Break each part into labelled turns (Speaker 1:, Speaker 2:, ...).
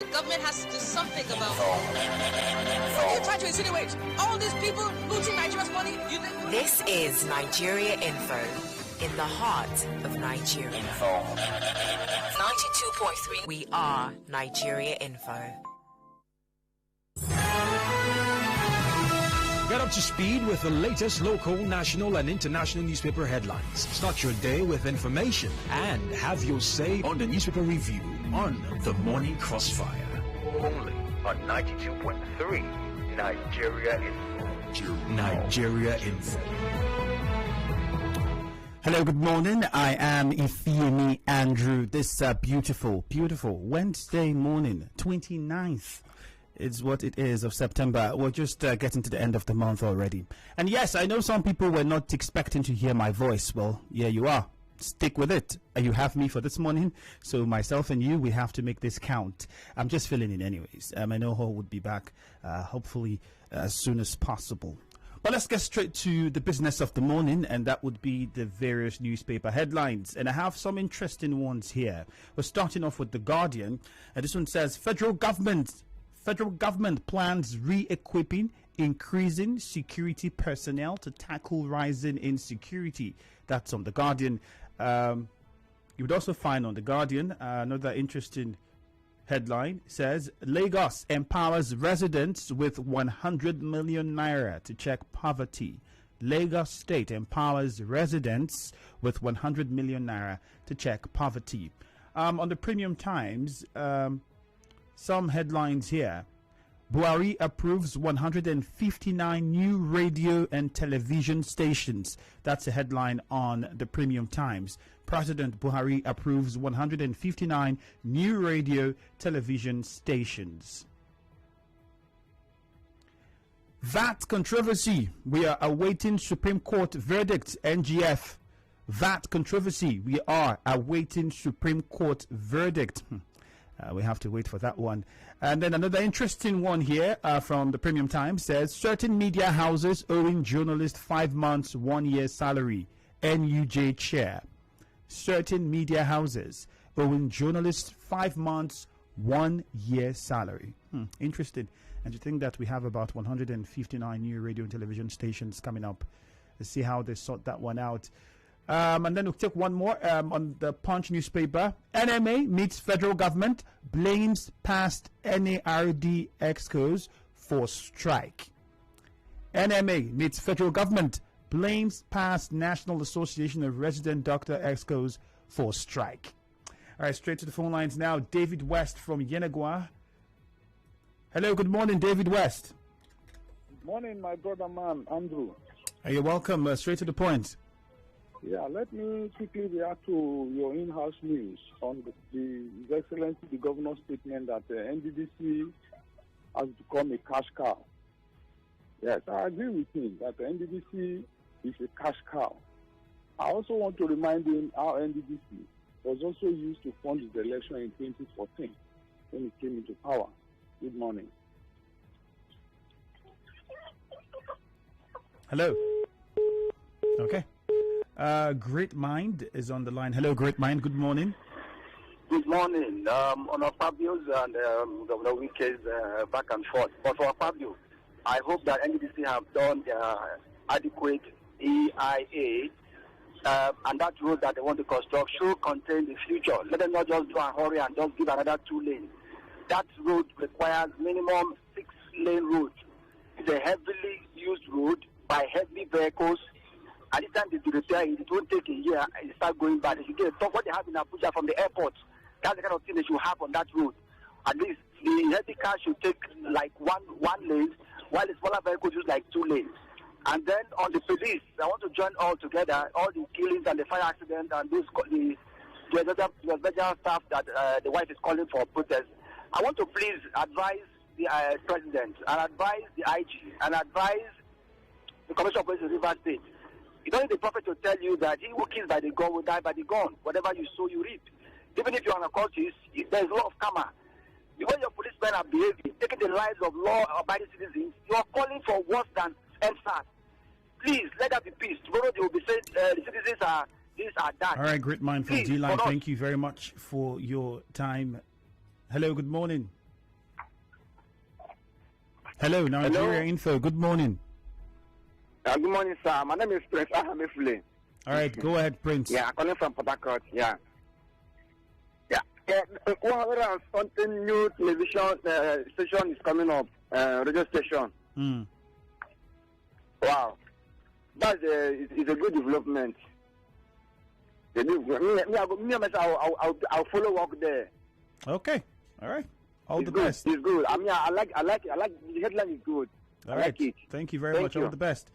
Speaker 1: The government has to do something about it. What are you trying to insinuate? All these people looting Nigeria's money?
Speaker 2: This is Nigeria Info, in the heart of Nigeria. 92.3, we are Nigeria Info.
Speaker 3: Get up to speed with the latest local, national, and international newspaper headlines. Start your day with information and have your say on the newspaper review on the Morning Crossfire.
Speaker 4: Only on 92.3 Nigeria Info.
Speaker 3: Nigeria Info.
Speaker 5: Hello, good morning. I am Ifiemi Andrew. This beautiful Wednesday morning, 29th. It's what it is of September. We're just getting to the end of the month already. And yes, I know some people were not expecting to hear my voice. Well, yeah, you are. Stick with it. You have me for this morning. So myself and you, we have to make this count. I'm just filling in anyways. I know Hall would be back hopefully as soon as possible. But let's get straight to the business of the morning, and that would be the various newspaper headlines. And I have some interesting ones here. We're starting off with The Guardian. This one says, Federal government plans re-equipping, increasing security personnel to tackle rising insecurity. That's on The Guardian. You would also find on The Guardian another interesting headline. Says, Lagos empowers residents with 100 million naira to check poverty. Lagos State empowers residents with 100 million naira to check poverty. On the Premium Times, some headlines here. Buhari approves 159 new radio and television stations. That's a headline on the Premium Times. President Buhari approves 159 new radio television stations. VAT controversy. We are awaiting Supreme Court verdict. NGF. VAT controversy. We are awaiting Supreme Court verdict. We have to wait for that one. And then another interesting one here from the Premium Times says, certain media houses owing journalists 5 months, 1 year salary. NUJ chair. Certain media houses owing journalists 5 months, 1 year salary. Interesting. And to think that we have about 159 new radio and television stations coming up. Let's see how they sort that one out. And then we'll take one more on the Punch newspaper. NMA meets federal government, blames past NARD excos for strike. NMA meets federal government, blames past National Association of Resident Doctor excos for strike. All right, straight to the phone lines now. David West from Yenagua. Hello, good morning, David West.
Speaker 6: Good morning, my brother man, Andrew.
Speaker 5: You're welcome. Straight to the point.
Speaker 6: Yeah, let me quickly react to your in-house news on the His Excellency, the governor's statement that NDDC has become a cash cow. Yes, I agree with him that the NDDC is a cash cow. I also want to remind him how NDDC was also used to fund his election in 2014 when he came into power. Good morning.
Speaker 5: Hello. Okay. Great Mind is on the line. Hello, Great Mind. Good morning.
Speaker 7: Good morning. On our Fabio's and Governor Wike's back and forth. But for Fabio, I hope that NDDC have done adequate EIA and that road that they want to construct should contain the future. Let them not just do a hurry and just give another 2 lanes. That road requires minimum 6-lane road. It's a heavily used road by heavy vehicles. At the time they do repair it, it won't take a year and it start going bad. They should get a top what they have in Abuja from the airport. That's the kind of thing they should have on that road. At least the heavy car should take like one lane, while the smaller vehicles use like 2 lanes. And then on the police, I want to join all together, all the killings and the fire accidents and those the special staff that the wife is calling for protest. I want to please advise the president and advise the IG and advise the Commissioner of Police in Rivers State. You don't need the prophet to tell you that he who kills by the gun will die by the gun. Whatever you sow, you reap. Even if you're an occultist, there's a lot of karma. The way your policemen are behaving, taking the lives of law-abiding citizens, you are calling for worse than NSAS. Please, let there be peace. Tomorrow they will be saying the citizens are this, are that.
Speaker 5: All right, Great Mind from D-Line. Thank you very much for your time. Hello, good morning. Hello, Nigeria Info. Good morning.
Speaker 7: Good morning, sir. My name is Prince Ahamefule.
Speaker 5: All right, go ahead, Prince.
Speaker 7: Yeah, I'm calling from Port Harcourt. Yeah. 100 something new television station is coming up, radio station. Wow. That's is a good development. I'll follow work there.
Speaker 5: Okay. All right. All the
Speaker 7: good.
Speaker 5: best.
Speaker 7: It's good. I mean, I like the headline is good.
Speaker 5: All
Speaker 7: I
Speaker 5: right.
Speaker 7: like it.
Speaker 5: Thank you very much. All the best.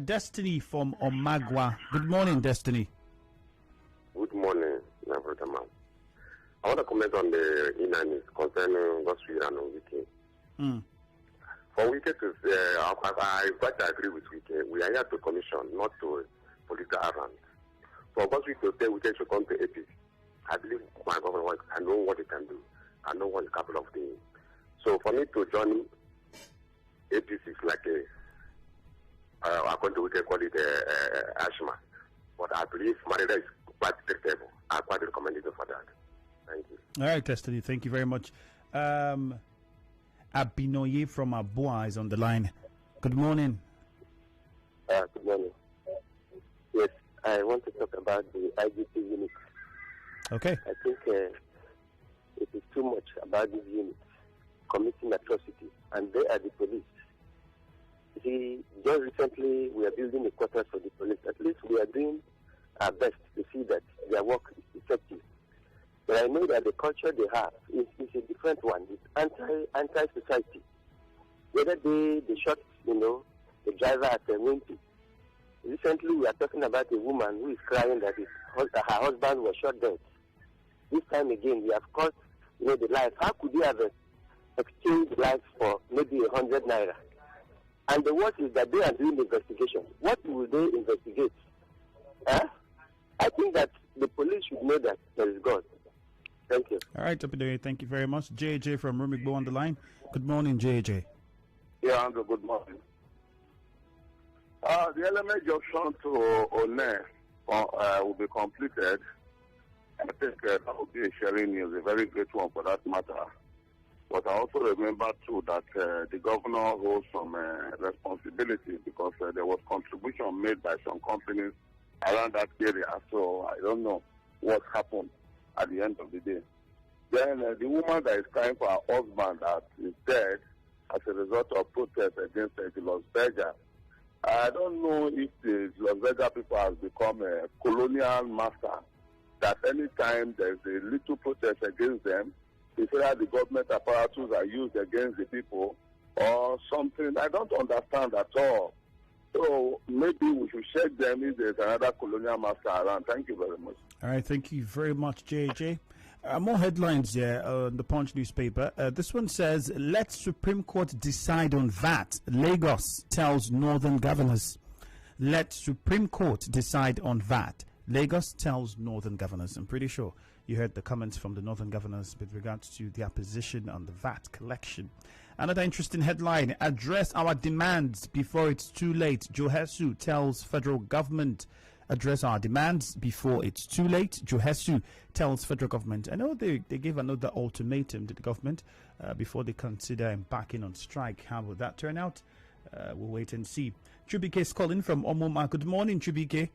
Speaker 5: Destiny from Omagwa. Good morning, Destiny.
Speaker 8: Good morning, my brother man. I want to comment on the Inanis concerning Gospel and Wiki. For Wiki to say, I quite agree with Wiki. We are here to commission, not to political errands. For Gospel to say Wiki should come to APC, I believe my government, I know what it can do. I know what a couple of things. So for me to join APC is like according to Wiki call it Ashma. But I believe Marida is quite acceptable. I quite recommend it for that. Thank you.
Speaker 5: All right, Destiny. Thank you very much. Abinoye from Abua is on the line. Good morning.
Speaker 8: Good morning. Yes, I want to talk about the IGP unit.
Speaker 5: Okay.
Speaker 8: I think it is too much about these units committing atrocities, and they are the police. See, just recently we are building a quarters for the police. At least we are doing our best to see that their work is effective. But I know that the culture they have is a different one. It's anti-society. The other day they shot, the driver at Wimpy. Recently we are talking about a woman who is crying that her husband was shot dead. This time again we have caught, the life. How could you have exchanged lives for maybe 100 naira? And the worst is that they are doing the investigation. What will they investigate? I think that the police should know that there is God. Thank you.
Speaker 5: All right, Abinoye, thank you very much. JJ from Rumigbo on the line. Good morning, JJ.
Speaker 6: Yeah, Andrew, good morning. The element junction to One will be completed. I think that would be a sharing news, a very great one for that matter. But I also remember too that the governor holds some responsibility because there was contribution made by some companies around that area. So I don't know what happened at the end of the day. Then the woman that is crying for her husband that is dead as a result of protest against the Las Vegas. I don't know if the Las Vegas people have become a colonial master, that any time there's a little protest against them, it's either the government apparatus are used against the people or something. I don't understand at all. So maybe we should check them if there's another colonial master around. Thank you very much.
Speaker 5: All right, thank you very much, JJ. More headlines here on the Punch newspaper. This one says, let Supreme Court decide on VAT. Lagos tells northern governors. Let Supreme Court decide on VAT. Lagos tells northern governors. I'm pretty sure you heard the comments from the northern governors with regards to their position on the VAT collection. Another interesting headline, address our demands before it's too late. Johesu tells federal government, address our demands before it's too late. Johesu tells federal government. I know they gave another ultimatum to the government before they consider embarking on strike. How will that turn out? We'll wait and see. Chubike is calling from Omoma. Good morning, Chubike.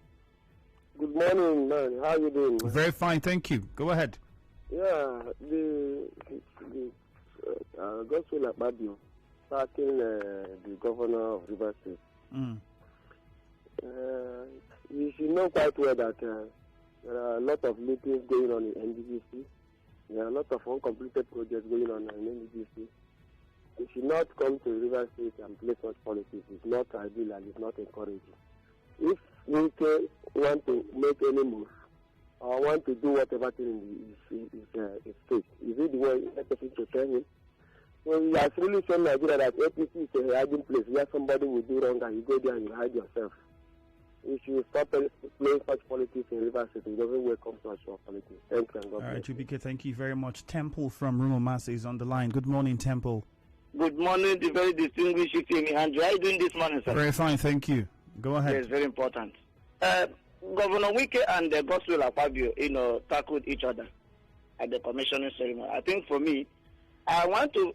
Speaker 9: Good morning, man. How you doing, man?
Speaker 5: Very fine, thank you. Go ahead.
Speaker 9: Yeah, the Gospel Akpabio starting the governor of Rivers State. You should know quite well that there are a lot of meetings going on in NDDC. There are a lot of uncompleted projects going on in NDDC. You should not come to Rivers State and play such policies. It's not ideal and it's not encouraging. If we want to make any move or want to do whatever thing in his state, is it the way person to tell him? So he has really shown Nigeria that APC is a hiding place where somebody will do wrong and you go there and you hide yourself. You should stop playing such politics in Rivers State. It doesn't welcome such politics. Thank you and God bless.
Speaker 5: All right, Chubike, thank you very much. Temple from Rumomasa is on the line. Good morning, Temple.
Speaker 10: Good morning, the very distinguished Ifiemi. And how are you doing this morning, sir?
Speaker 5: Very fine, thank you. Go ahead.
Speaker 10: Yes, very important. Governor Wike and the Gospel Akpabio, tackled each other at the commissioning ceremony. I think for me, I want to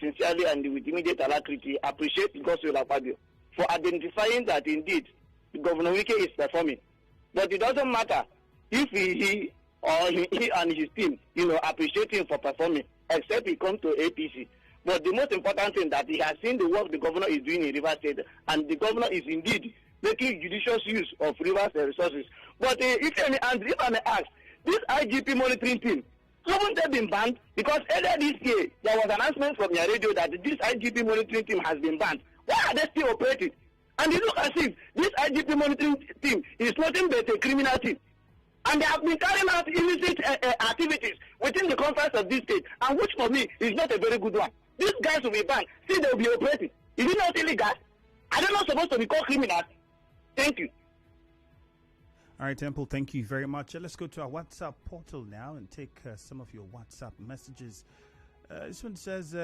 Speaker 10: sincerely and with immediate alacrity appreciate Godswill Akpabio for identifying that indeed Governor Wike is performing. But it doesn't matter if he and his team, appreciate him for performing, except he comes to APC. But the most important thing that he has seen the work the governor is doing in Rivers State, and the governor is indeed making judicious use of Rivers resources. But if I may ask, this IGP monitoring team, haven't they been banned? Because earlier this year, there was an announcement from your radio that this IGP monitoring team has been banned. Why are they still operating? And it looks as if this IGP monitoring team is nothing but a criminal team. And they have been carrying out illicit activities within the confines of this state, and which for me is not a very good one. These guys will be banned. See, they will be operating. Is it not illegal? Are they not supposed to be called criminals? Thank you.
Speaker 5: All right, Temple, thank you very much. Let's go to our WhatsApp portal now and take some of your WhatsApp messages. This one says,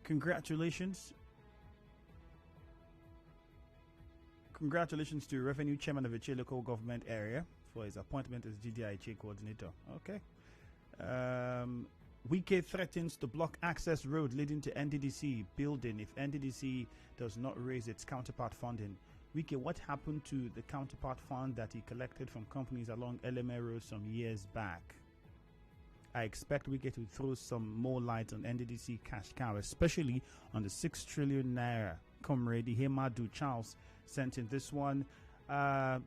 Speaker 5: congratulations. Congratulations to Revenue Chairman of Iche Local Government Area for his appointment as GDIHA Coordinator. Okay. Wike threatens to block access road leading to NDDC building if NDDC does not raise its counterpart funding. Wike, what happened to the counterpart fund that he collected from companies along LMA Road some years back? I expect Wike to throw some more light on NDDC cash cow, especially on the 6 trillion naira. Comrade Hemadu Charles sent in this one.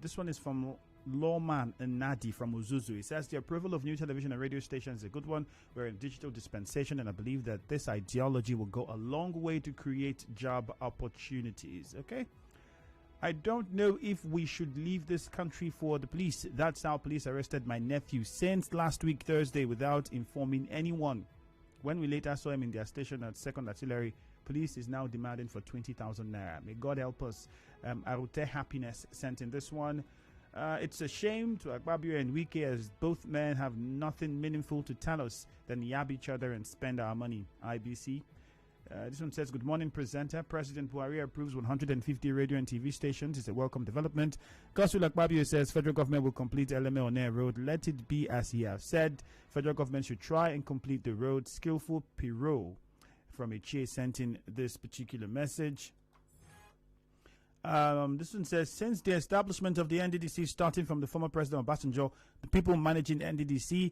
Speaker 5: This one is from Lawman and Nadi from Uzuzu. He says the approval of new television and radio stations is a good one. We're in digital dispensation, and I believe that this ideology will go a long way to create job opportunities. Okay. I don't know if we should leave this country for the police. That's how police arrested my nephew since last week Thursday without informing anyone. When we later saw him in their station at 2nd Artillery, police is now demanding for 20,000 naira. May God help us. Arute Happiness sent in this one. It's a shame to Akpabio and Wike, as both men have nothing meaningful to tell us than yab each other and spend our money. IBC. This one says, good morning, presenter. President Buhari approves 150 radio and TV stations. It's a welcome development. Godswill Akpabio says federal government will complete LMA on Air Road. Let it be as he has said. Federal government should try and complete the road. Skillful Pirot from Iche sent in this particular message. This one says, since the establishment of the NDDC, starting from the former president Obasanjo, the people managing NDDC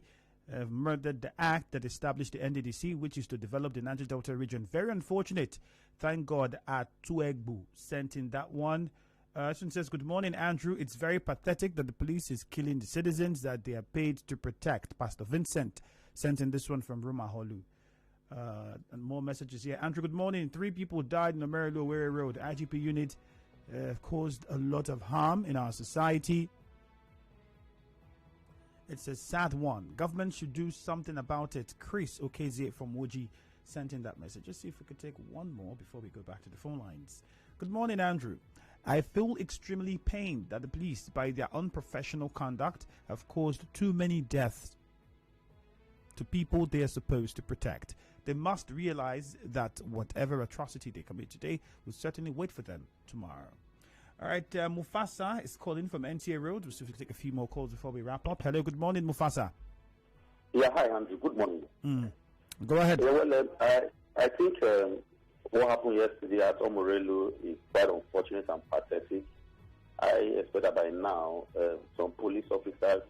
Speaker 5: have murdered the act that established the NDDC, which is to develop the Niger Delta region. Very unfortunate. Thank God at Tuegbu sent in that one. This one says, good morning, Andrew. It's very pathetic that the police is killing the citizens that they are paid to protect. Pastor Vincent sent in this one from Roma Holu. And more messages here. Andrew, good morning. 3 people died in the Merilo Were Road. IGP unit caused a lot of harm in our society. It's a sad one. Government should do something about it. Chris Okeze from Woji sent in that message. Just see if we could take one more before we go back to the phone lines. Good morning, Andrew. I feel extremely pained that the police, by their unprofessional conduct, have caused too many deaths to people they are supposed to protect. They must realize that whatever atrocity they commit today will certainly wait for them tomorrow. All right, Mufasa is calling from NTA Road. We'll see if we can take a few more calls before we wrap up. Hello, good morning, Mufasa.
Speaker 11: Yeah, hi, Andrew. Good morning.
Speaker 5: Go ahead.
Speaker 11: Yeah, well, I think what happened yesterday at Omorelu is quite unfortunate and pathetic. I expect that by now some police officers,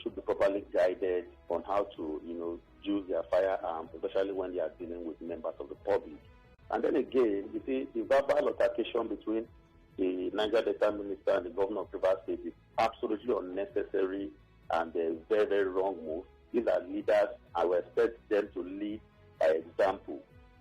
Speaker 11: should be properly guided on how to, use their firearms, especially when they are dealing with members of the public. And then again, you see, the verbal altercation between the Niger Delta Minister and the Governor of Rivers State is absolutely unnecessary and a very, very wrong move. These are leaders. I will expect them to lead by example.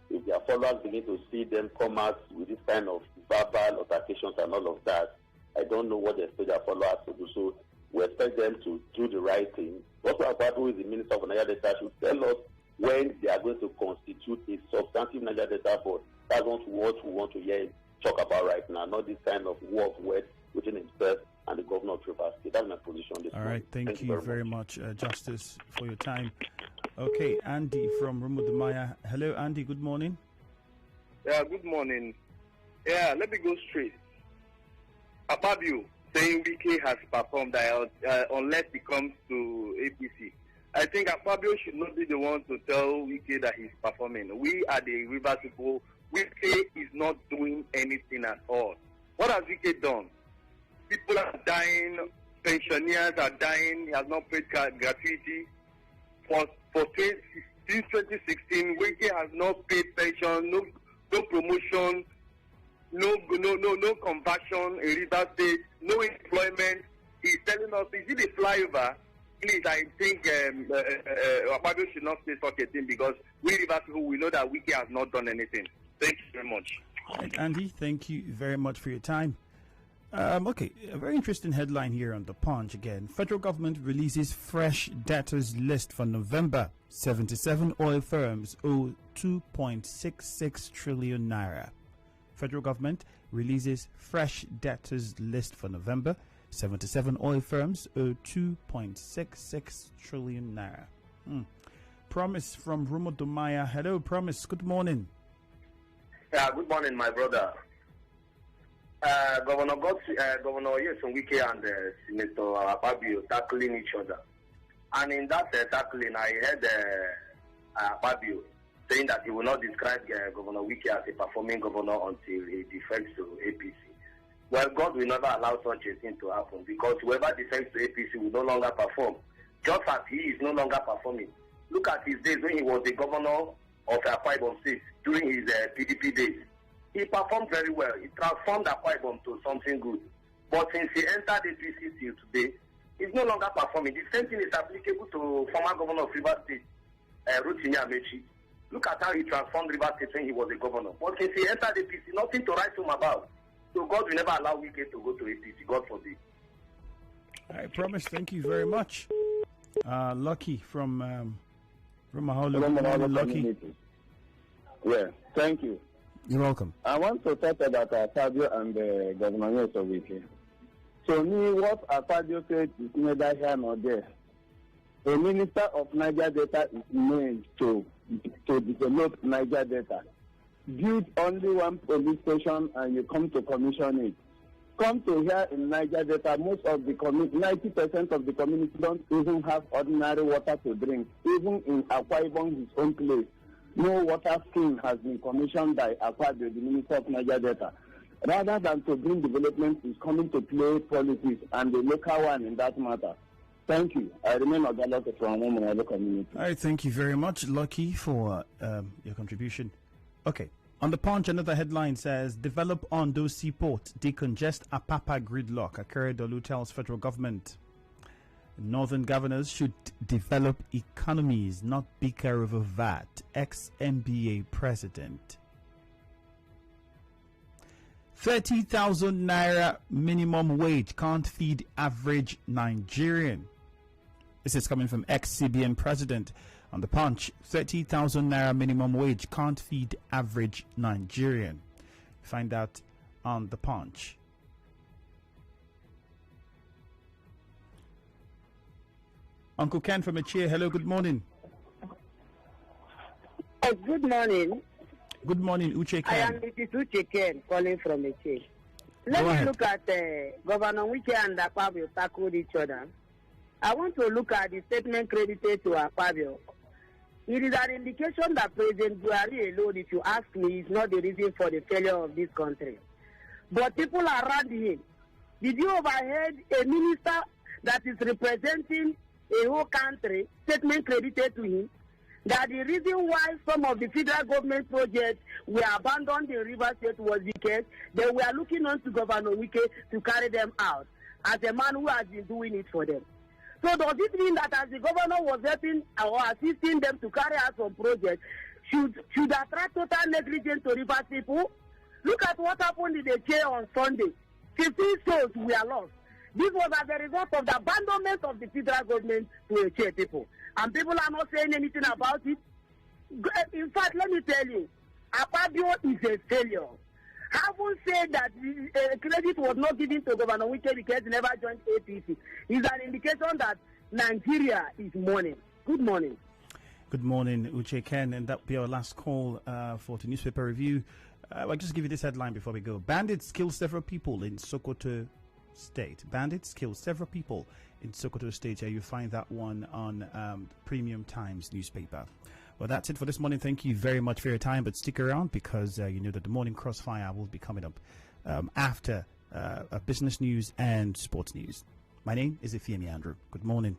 Speaker 11: If their followers begin to see them come out with this kind of verbal altercations and all of that, I don't know what they expect their followers to do. So we expect them to do the right thing. Also, Akpabio, who is the Minister of Niger Delta, should tell us when they are going to constitute a substantive Niger Delta board. That's what we want to hear him talk about right now, not this kind of war of words between himself and the Governor of Rivers State. That's my position on this.
Speaker 5: All right, thank you very much, Justice, for your time. Okay, Andy from Rumudumaya. Hello, Andy, good morning.
Speaker 12: Yeah, good morning. Yeah, let me go straight. Akpabio saying Wike has performed unless he comes to APC. I think Fabio should not be the one to tell Wike that he's performing. We are the Rivers people. Wike is not doing anything at all. What has Wike done? People are dying, pensioners are dying. He has not paid gratuity. Since 2016, Wike has not paid pension, no promotion, no conversion in River State, no employment. He's telling us, is it a flyover? Please, I think Fabio should not say such a thing because we River people, we know that Wike has not done anything. Thank you very much.
Speaker 5: Right, Andy, thank you very much for your time. Okay, a very interesting headline here on The Punch again. Federal government releases fresh debtors list for November. 77 oil firms owe 2.66 trillion naira. Federal government releases fresh debtors list for November. 77 oil firms owe 2.66 trillion naira. Promise from Rumo Dumaya. Hello, Promise. Good morning.
Speaker 13: Yeah, good morning, my brother. Governor Yeson Wike and Senator Fabio tackling each other. And in that tackling, I heard Fabio saying that he will not describe Governor Wike as a performing governor until he defects to APC. Well, God will never allow such a thing to happen because whoever defects to APC will no longer perform, just as he is no longer performing. Look at his days when he was the governor of Akwa Ibom State during his PDP days. He performed very well. He transformed Akwa Ibom to something good. But since he entered APC till today, he's no longer performing. The same thing is applicable to former governor of River State, Rotimi Amechi. Look at how he transformed River State when he was a governor. But since he entered APC, nothing to write home about. So God will never allow Wike to go to APC. God forbid.
Speaker 5: I promise. Thank you very much. Lucky from Mahalo. Lucky.
Speaker 6: Yeah, thank you.
Speaker 5: You're welcome.
Speaker 6: I want to talk about Fabio and the governor of Wike. To me, what Fabio said is neither here nor there. A minister of Niger Delta is named to develop Niger Delta. Build only one police station and you come to commission it. Come to here in Niger Delta, most of the 90% of the community don't even have ordinary water to drink. Even in Akwa Ibom, his own place, no water scheme has been commissioned by Akwa, the Minister of Niger Delta. Rather than to bring development, is coming to play politics and the local one in that matter. Thank you. I remain Ogalok from Women Community.
Speaker 5: All right, thank you very much, Lucky, for your contribution. Okay, on The Punch, another headline says, develop Ondo Seaport, decongest Apapa gridlock. Akeredolu tells federal government. Northern governors should develop economies, not bicker over VAT. Ex-MBA president. 30,000 naira minimum wage can't feed average Nigerian. This is coming from ex-CBN president on The Punch. 30,000 naira minimum wage can't feed average Nigerian. Find out on The Punch. Uncle Ken from Echie, hello, good morning.
Speaker 14: Good morning.
Speaker 5: Good morning, Uche Ken.
Speaker 14: I am Mrs. Uche Ken calling from Echie. Let me look at Governor Wike and Akpabio tackled each other. I want to look at the statement credited to Akpabio. It is an indication that President Buhari alone, if you ask me, is not the reason for the failure of this country. But people around him, did you overheard a minister that is representing a whole country, statement credited to him, that the reason why some of the federal government projects were abandoned in River State was because they were looking on to Governor Wike to carry them out as a man who has been doing it for them. So does it mean that as the governor was helping or assisting them to carry out some projects, should attract total negligence to River people? Look at what happened in the chair on Sunday. 15 souls were lost. This was as a result of the abandonment of the federal government to the chair people. And people are not saying anything about it. In fact, let me tell you, Akpabio is a failure. Having said that credit was not given to Governor Wike because he never joined APC, is an indication that Nigeria is mourning. Good morning.
Speaker 5: Good morning, Uche Ken, and that will be our last call for the newspaper review. I'll just give you this headline before we go. Bandits kill several people in Sokoto State. Bandits killed several people in Sokoto State. You find that one on Premium Times newspaper. Well, that's it for this morning. Thank you very much for your time, but stick around because you know that the morning crossfire will be coming up after business news and sports news. My name is Ifiemi Andrew. Good morning.